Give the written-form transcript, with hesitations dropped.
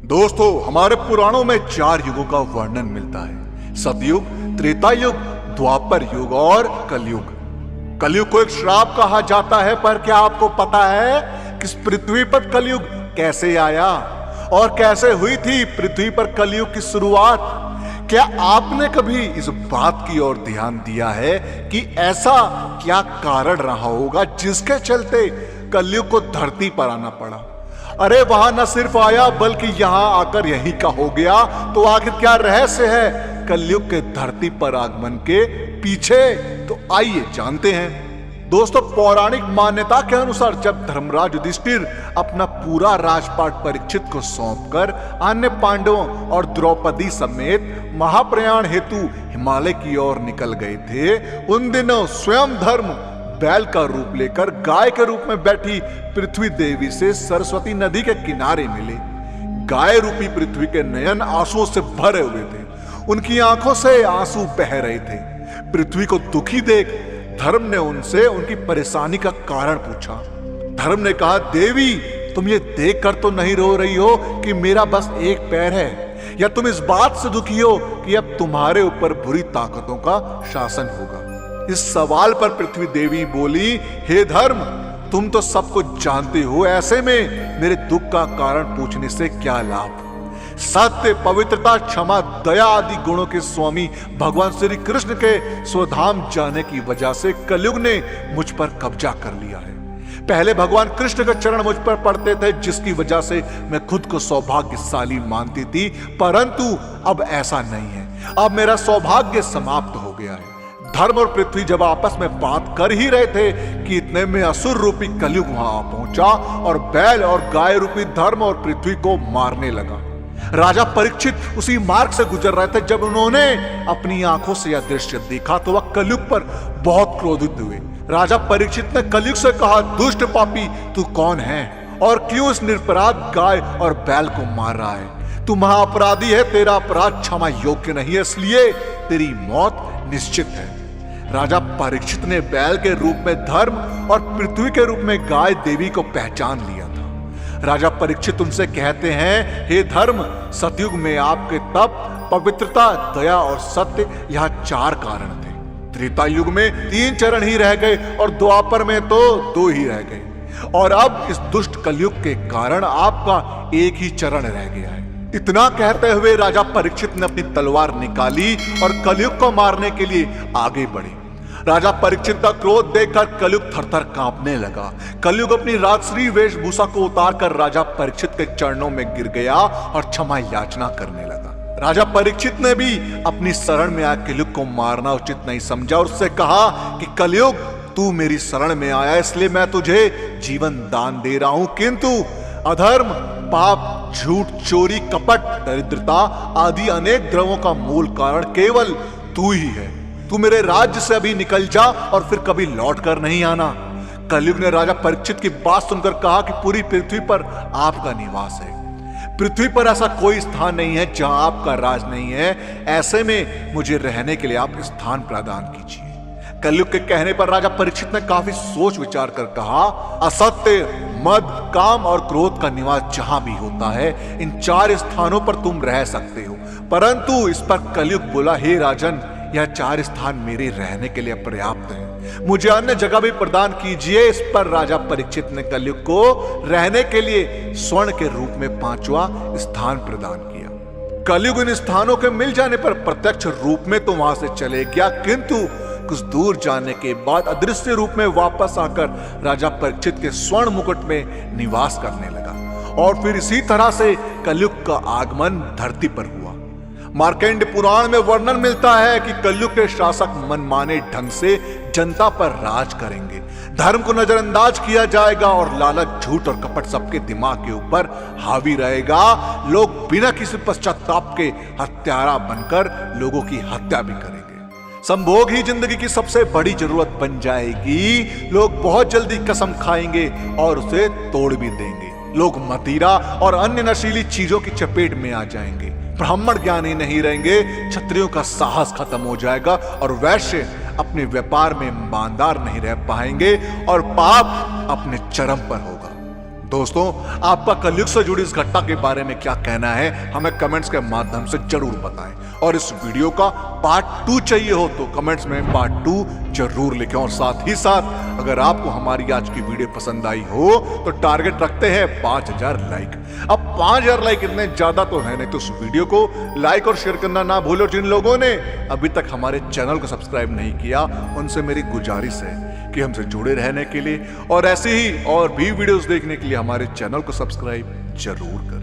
दोस्तों, हमारे पुराणों में 4 युगों का वर्णन मिलता है। सतयुग, त्रेता युग, द्वापर युग और कलयुग। कलयुग को एक श्राप कहा जाता है, पर क्या आपको पता है कि इस पृथ्वी पर कलयुग कैसे आया और कैसे हुई थी पृथ्वी पर कलयुग की शुरुआत? क्या आपने कभी इस बात की ओर ध्यान दिया है कि ऐसा क्या कारण रहा होगा जिसके चलते कलयुग को धरती पर आना पड़ा? अरे वहां न सिर्फ आया बल्कि यहां आकर यहीं का हो गया। तो आखिर क्या रहस्य है कलयुग के धरती पर आगमन के पीछे? तो आइए जानते हैं। दोस्तों, पौराणिक मान्यता के अनुसार जब धर्मराज युधिष्ठिर अपना पूरा राजपाट परीक्षित को सौंपकर अन्य पांडवों और द्रौपदी समेत महाप्रयाण हेतु हिमालय की ओर निकल गए थे, उन दिनों स्वयं धर्म बैल का रूप लेकर गाय के रूप में बैठी पृथ्वी देवी से सरस्वती नदी के किनारे मिले। गाय रूपी पृथ्वी के नयन आंसुओं से भरे हुए थे, उनकी आंखों से आंसू बह रहे थे। पृथ्वी को दुखी देख धर्म ने उनसे उनकी परेशानी का कारण पूछा। धर्म ने कहा, देवी, तुम ये देखकर तो नहीं रो रही हो कि मेरा बस एक पैर है, या तुम इस बात से दुखी हो कि अब तुम्हारे ऊपर बुरी ताकतों का शासन होगा? इस सवाल पर पृथ्वी देवी बोली, हे धर्म, तुम तो सब कुछ जानते हो, ऐसे में मेरे दुख का कारण पूछने से क्या लाभ? सत्य, पवित्रता, क्षमा, दया आदि गुणों के स्वामी भगवान श्री कृष्ण के स्वधाम जाने की वजह से कलयुग ने मुझ पर कब्जा कर लिया है। पहले भगवान कृष्ण के चरण मुझ पर पड़ते थे, जिसकी वजह से मैं खुद को सौभाग्यशाली मानती थी, परंतु अब ऐसा नहीं है। अब मेरा सौभाग्य समाप्त हो गया है। धर्म और पृथ्वी जब आपस में बात कर ही रहे थे कि इतने में असुर रूपी कलयुग वहां पहुंचा और बैल और गाय रूपी धर्म और पृथ्वी को मारने लगा। राजा परीक्षित उसी मार्ग से गुजर रहे थे जब उन्होंने अपनी आंखों से यह दृश्य देखा तो वह कलयुग पर बहुत क्रोधित हुए। राजा परीक्षित ने कलयुग से कहा, दुष्ट पापी, तू कौन है और क्यों इस निरपराध गाय और बैल को मार रहा है? तू महाअपराधी है, तेरा अपराध क्षमा योग्य नहीं है, इसलिए तेरी मौत निश्चित है। राजा परीक्षित ने बैल के रूप में धर्म और पृथ्वी के रूप में गाय देवी को पहचान लिया था। राजा परीक्षित उनसे कहते हैं, हे धर्म, सतयुग में आपके तप, पवित्रता, दया और सत्य, यह 4 कारण थे। त्रेता युग में 3 चरण ही रह गए और द्वापर में तो 2 ही रह गए, और अब इस दुष्ट कलयुग के कारण आपका एक ही चरण रह गया है। इतना कहते हुए राजा परीक्षित ने अपनी तलवार निकाली और कलयुग को मारने के लिए आगे बढ़े। राजा परीक्षित का क्रोध देखकर कलयुग थरथर कांपने लगा। कलयुग अपनी राजश्री वेशभूषा को उतारकर राजा परीक्षित के चरणों में गिर गया और क्षमा याचना करने लगा। राजा परीक्षित ने भी अपनी शरण में आकर कलयुग को मारना उचित नहीं समझा और उससे कहा कि कलयुग, तू मेरी शरण में आया, इसलिए मैं तुझे जीवन दान दे रहा हूं, किंतु अधर्म, पाप, झूठ, चोरी, कपट, दरिद्रता आदि अनेक द्रवों का मूल कारण केवल तू ही है। तू मेरे राज्य से अभी निकल जा और फिर कभी लौट कर नहीं आना। कलयुग ने राजा परीक्षित की बात सुनकर कहा कि पूरी पृथ्वी पर आपका निवास है। पृथ्वी पर ऐसा कोई स्थान नहीं है जहां आपका राज नहीं है, ऐसे में मुझे रहने के लिए आप स्थान प्रदान कीजिए। कलयुग के कहने पर राजा परीक्षित ने काफी सोच विचार कर कहा, असत्य, मद, काम और क्रोध का निवास जहां भी होता है, इन 4 स्थानों पर तुम रह सकते हो। परंतु इस पर कलयुग बोला, हे राजन, यह 4 स्थान मेरे रहने के लिए पर्याप्त है, मुझे अन्य जगह भी प्रदान कीजिए। इस पर राजा परीक्षित ने कलयुग को रहने के लिए स्वर्ण के रूप में 5वां स्थान प्रदान किया। कलयुग इन स्थानों के मिल जाने पर प्रत्यक्ष रूप में तो वहां से चले गया, किंतु कुछ दूर जाने के बाद अदृश्य रूप में वापस आकर राजा परीक्षित के स्वर्ण मुकुट में निवास करने लगा। और फिर इसी तरह से कलयुग का आगमन धरती पर हुआ। मार्कंड पुराण में वर्णन मिलता है कि कलयुग के शासक मनमाने ढंग से जनता पर राज करेंगे, धर्म को नजरअंदाज किया जाएगा और लालच, झूठ और कपट सबके दिमाग के ऊपर हावी रहेगा। लोग बिना किसी पश्चाताप के हत्यारा बनकर लोगों की हत्या भी करेंगे। संभोग ही जिंदगी की सबसे बड़ी जरूरत बन जाएगी। लोग बहुत जल्दी कसम खाएंगे और उसे तोड़ भी देंगे। लोग मदिरा और अन्य नशीली चीजों की चपेट में आ जाएंगे। ब्राह्मण ज्ञानी नहीं रहेंगे, क्षत्रियों का साहस खत्म हो जाएगा और वैश्य अपने व्यापार में ईमानदार नहीं रह पाएंगे और पाप अपने चरम पर होगा। दोस्तों, आपका कलयुग से जुड़ी इस घटना के बारे में क्या कहना है, हमें कमेंट्स के माध्यम से जरूर बताएं। और इस वीडियो का पार्ट 2 चाहिए हो तो कमेंट्स में पार्ट 2 जरूर लिखें। और साथ ही साथ अगर आपको हमारी आज की वीडियो पसंद आई हो तो टारगेट रखते हैं 5000 लाइक। अब 5000 लाइक इतने ज्यादा तो है नहीं, तो इस वीडियो को लाइक और शेयर करना ना भूलो। जिन लोगों ने अभी तक हमारे चैनल को सब्सक्राइब नहीं किया, उनसे मेरी गुजारिश है कि हमसे जुड़े रहने के लिए और ऐसे ही और भी वीडियोस देखने के लिए हमारे चैनल को सब्सक्राइब जरूर करें।